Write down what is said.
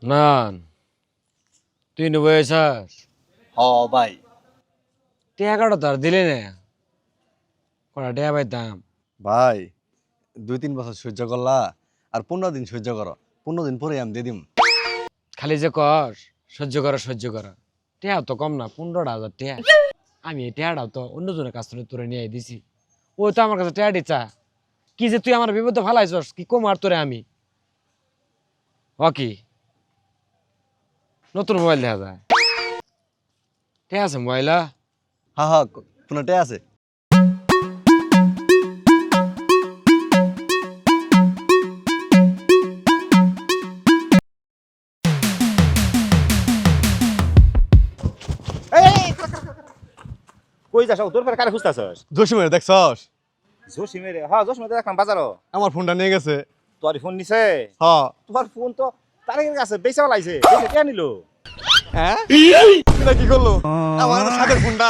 না তুই নেবো এসাস হ ভাই। টিয়া কাটা তো আর দিলে না কটা টিয়া পাইতাম ভাই 2-3 বছর সহ্য করলা আর 15 দিন সহ্য করো, 15 দিন পরে আমি দিয়ে দিম। খালি যে কর সহ্য করা টিয়া তো কম না 15,000 টিয়া আমি এই টিয়াটাও তো অন্যজনের কাছ থেকে তোরে নিয়ে দিছি ওই তো আমার কাছে টিয়া দিচ্ছা কি যে তুই আমার বিপদে ফালাইছস কি কম আর তোরে আমি কি নতুন মোবাইল দেখা যায় ঠিক আছে মোবাইল হা হা, কোনটাই আছে। কই যাস তোর ফের কারে খুঁজতাছস? জসিমের দেখছস? জসিমের হ্যাঁ জসিমের দেখলাম বাজারও। আমার ফোনটা নিয়ে গেছে। তোর ফোন নিছে? হ্যাঁ। তোর ফোন তো তার কাছে বেচা লাইছে, কে নিল? হ্যাঁ এটা কি করলো আমার সাদের ফোনটা?